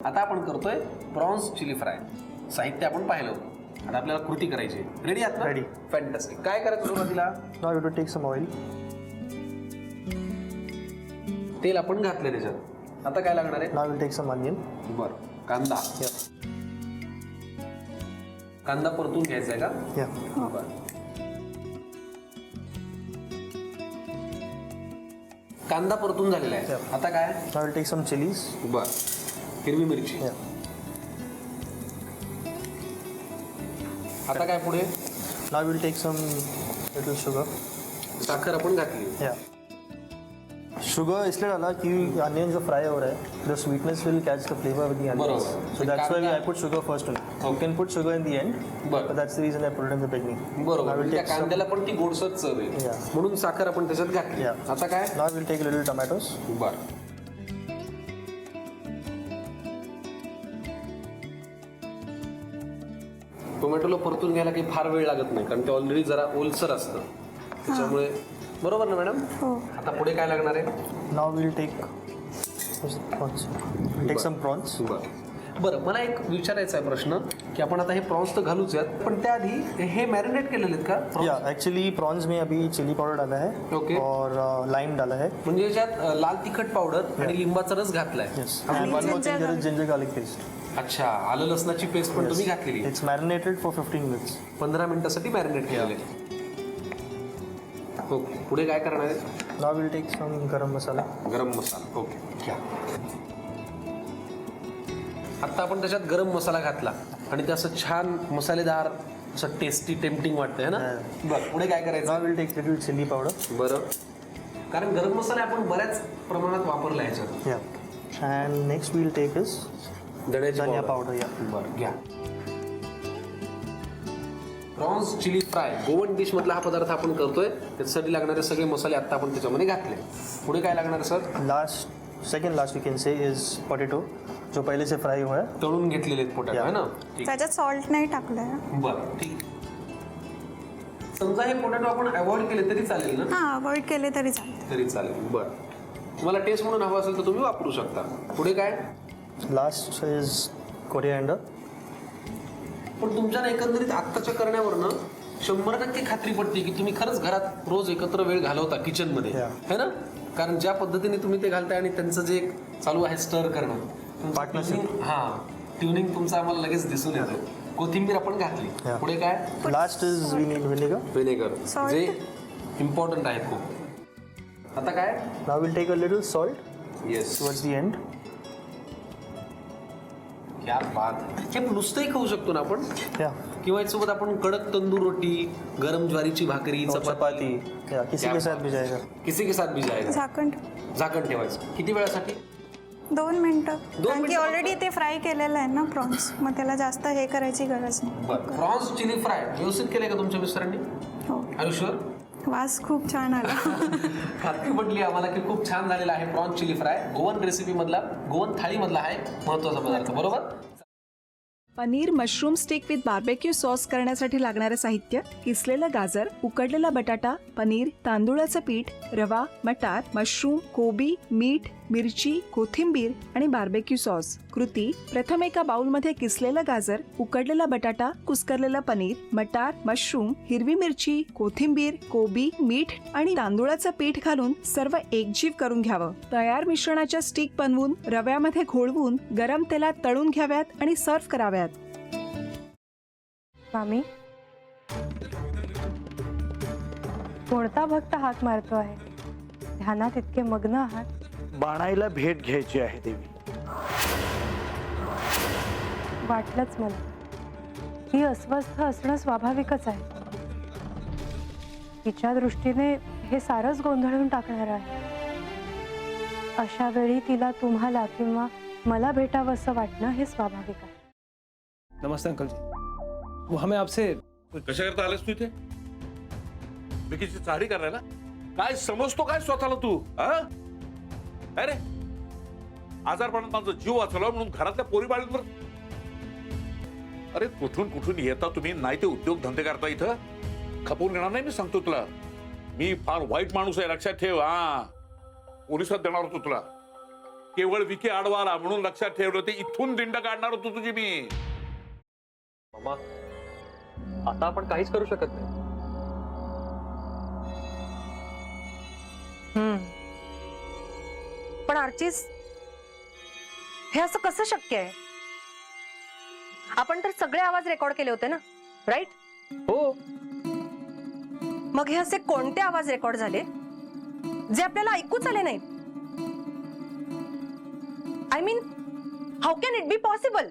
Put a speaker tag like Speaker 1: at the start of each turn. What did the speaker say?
Speaker 1: आता आपण करतोय प्रॉन्स चिली फ्राय. साहित्य आपण पाहिलं होतं. आता आपल्याला कृती करायची. रेडी आहात ना?
Speaker 2: रेडी.
Speaker 1: फॅन्टास्टिक. काय करायचं सुरुवातीला?
Speaker 2: Now you have to take some oil.
Speaker 1: तेल आपण घातले त्याच्यात. आता काय लागणार आहे?
Speaker 2: Now we'll take some onion.
Speaker 1: बरं. कांदा.
Speaker 2: Yeah.
Speaker 1: कांदा परतून घ्यायचा आहे का?
Speaker 2: Yeah.
Speaker 1: बरं. कांदा परतून झालेला आहे.
Speaker 2: Yeah.
Speaker 1: आता काय?
Speaker 2: Now we'll take some chilies.
Speaker 1: बरं. हिरवी मिरची.
Speaker 2: Yeah.
Speaker 1: आता काय पुढे?
Speaker 2: Now we'll take some little sugar.
Speaker 1: साखर आपण घातली.
Speaker 2: Yeah. Sugar इसलिए डाला कि onion जो fry हो रहा है, the sweetness will catch the flavor of the onions.
Speaker 1: बरोबर.
Speaker 2: So that's why I put sugar first only. You can put sugar in the end,
Speaker 1: बरं.
Speaker 2: but that's the reason I put it in the beginning. Now
Speaker 1: बरोबर.
Speaker 2: we'll
Speaker 1: त्या
Speaker 2: take some.
Speaker 1: कांद्याला पण ती गोडसर चव आहे.
Speaker 2: Yeah.
Speaker 1: म्हणून साखर आपण त्याच्यात घातली.
Speaker 2: Yeah.
Speaker 1: आता काय?
Speaker 2: Now we'll take a little tomatoes.
Speaker 1: बरं. टोमॅटोला परतून घ्यायला काही फार वेळ लागत नाही, कारण ते ऑलरेडी जरा ओलसर असतं त्याच्यामुळे. बरोबर ना मॅडम?
Speaker 3: हो.
Speaker 1: आता पुढे काय लागणार आहे?
Speaker 2: Now we'll take prawns. We'll take some prawns.
Speaker 1: बरं, मला एक विचारायचा आहे प्रश्न की आपण आता हे प्रॉन्स तर घालूच यात, पण त्याआधी हे मॅरिनेट केलेले आहेत का prawns?
Speaker 2: Yeah, actually prawns में अभी चिली पाउडर डाला है.
Speaker 1: Okay.
Speaker 2: और लाइम डाला है.
Speaker 1: म्हणजे याच्यात लाल तिखट पावडर आणि लिंबाचा रस घातलाय.
Speaker 2: Yes. And one more thing, there is ginger garlic paste.
Speaker 1: अच्छा, आलं लसणाची पेस्ट पण तुम्ही घातलेली.
Speaker 2: It's marinated for 15 minutes.
Speaker 1: 15 मिनिटासाठी मॅरिनेट केलेले. ओके, पुढे काय करणार आहे?
Speaker 2: Now we'll take some garam masala.
Speaker 1: गरम मसाला. ओके, घ्या. आत्ता आपण त्याच्यात गरम मसाला घातला आणि ते असं छान मसालेदार, असं टेस्टी टेम्पटिंग वाटतंय है ना? बरं, पुढे काय करायचं?
Speaker 2: Now we'll take little chili powder.
Speaker 1: बरं, कारण गरम मसाला आपण बऱ्याच प्रमाणात वापरला ह्याच्यात.
Speaker 2: Yeah. And next we'll take is
Speaker 1: धण्याची
Speaker 2: धनिया
Speaker 1: powder.
Speaker 2: powder. Yeah.
Speaker 1: बरं, घ्या. Prawns chilli fry Goan dish मधला हा पदार्थ आपण करतोय. त्याच्यासाठी लागणारे सगळे मसाले आता आपण त्याच्यामध्ये घातले. पुढे काय लागणार sir?
Speaker 2: Second last we can say is potato, जो पहले से फ्राई हुआ है.
Speaker 1: तळून घेतलेले पोटॅटो आहे ना? ठीक.
Speaker 3: त्याच्यात सॉल्ट नाही टाकलंय.
Speaker 1: बरं, ठीक. समजा हे पोटॅटो आपण अवॉइड केले तरी चालेल ना?
Speaker 3: हां, अवॉइड केले तरी चालते.
Speaker 1: तरी चालेल. बरं, तुम्हाला टेस्ट म्हणून हवं असेल तर तुम्ही वापरू शकता. पुढे काय?
Speaker 2: Last is coriander.
Speaker 1: पण तुमच्या एकंदरीत आत्ताच्या करण्यावरनं 100% खात्री पडते की तुम्ही खरंच घरात रोज एकत्र वेळ घालवता किचनमध्ये,
Speaker 2: Yeah.
Speaker 1: है ना? कारण ज्या पद्धतीने तुम्ही ते घालताय आणि त्यांचं जे एक चालू आहे स्टर करणं,
Speaker 2: Partnership.
Speaker 1: ट्युनिंग तुमचं आम्हाला लगेच दिसून येतं. कोथिंबीर आपण घातली.
Speaker 2: Yeah.
Speaker 1: पुढे काय?
Speaker 2: Last is we need vinegar.
Speaker 1: Vinegar,
Speaker 3: Salt.
Speaker 1: जे इम्पॉर्टंट आहे खूप. आता काय?
Speaker 2: Now we'll take a little salt
Speaker 1: yes.
Speaker 2: towards the end.
Speaker 1: क्या बात. हे नुसतंही खाऊ शकतो ना आपण,
Speaker 2: Yeah.
Speaker 1: किंवा याच्यासोबत आपण कडक तंदूर रोटी, गरम ज्वारीची भाकरी,
Speaker 2: और
Speaker 1: चपाती,
Speaker 2: चपाती. Yeah. किसी
Speaker 1: क्या
Speaker 2: के साथ भी जाएगा.
Speaker 1: किसी के साथ भी जाएगा.
Speaker 3: झाकण
Speaker 1: झाकण ठेवायचं. किती वेळासाठी?
Speaker 3: 2 मिनिटं. कारण की
Speaker 1: मिनिटं
Speaker 3: ऑलरेडी ते फ्राय केलेलं आहे ना प्रॉन्स, मग त्याला जास्त हे करायची गरज नाही.
Speaker 1: प्रॉन्स चिली फ्राय व्यवस्थित केलंय का तुमच्या मिस्टरांनी?
Speaker 3: हो.
Speaker 1: आयुष्यवर
Speaker 3: वास खूप छान आला.
Speaker 1: खात्री पडली आम्हाला की खूप छान झालेला आहे prawns chilli fry. Goan recipe मधला, गोवन थाळी मधला हा एक महत्वाचा पदार्थ. बरोबर.
Speaker 4: Paneer mushroom stick with barbecue sauce करण्यासाठी लागणारे साहित्य: किसलेलं गाजर, उकडलेला बटाटा, पनीर, तांदूळाचं पीठ, रवा, मटार, मशरूम, कोबी, मीठ, मिरची, कोथिंबीर आणि बार्बेक्यू सॉस. कृती: प्रथम एका बाउलमध्ये किसलेलं गाजर, उकडलेला बटाटा, कुस्करलेलं पनीर, मटार, मशरूम, हिरवी मिरची, कोथिंबीर, कोबी, मीठ आणि तांदूळाचं पीठ घालून सर्व एकजीव करून घ्यावं. तयार मिश्रणाच्या स्टिक बनवून रव्यामध्ये घोळवून गरम तेलात तळून घ्याव्यात आणि सर्व्ह कराव्यात.
Speaker 5: मामी, कोणता भक्त हाक मारतो आहे? ध्यानात इतके मग्न आहात.
Speaker 6: बाणाईला भेट घ्यायची आहे देवी.
Speaker 5: वाटलंच मला. ती अस्वस्थ असणं स्वाभाविकच आहे. तिच्या दृष्टीने हे सारंच गोंधळून टाकणार आहे. अशा वेळी तिला तुम्हाला किंवा मला भेटावं असं वाटणं हे स्वाभाविक आहे.
Speaker 7: नमस्ते अंकल जी. वो हमें आपसे
Speaker 8: कशा करता आलास तू इथे? विकीची चारी करायला? काय समजतो काय स्वतःला तू? अरे आजारपणात माझा जीव वाचवला म्हणून घरातल्या पोरी बाळींवर. अरे कुठून कुठून येता तुम्ही? नाही ते उद्योग धंदे करता इथं. खपवून घेणार नाही मी सांगतो तुला. मी फार वाईट माणूस आहे, लक्षात ठेव. पोलिसात देणार होतो तुला. केवळ विखे आडवाला म्हणून लक्षात ठेवलं, ते इथून दिंड काढणार होतो तुझी मी.
Speaker 9: मामा आता आपण काहीच करू शकत नाही.
Speaker 10: पण आर्चिस, हे असं कसं शक्य आहे? आपण तर सगळे आवाज रेकॉर्ड केले होते ना, राईट?
Speaker 9: हो.
Speaker 10: मग हे असे कोणते आवाज रेकॉर्ड झाले जे आपल्याला ऐकूच आले नाहीत? I mean, how can it be possible?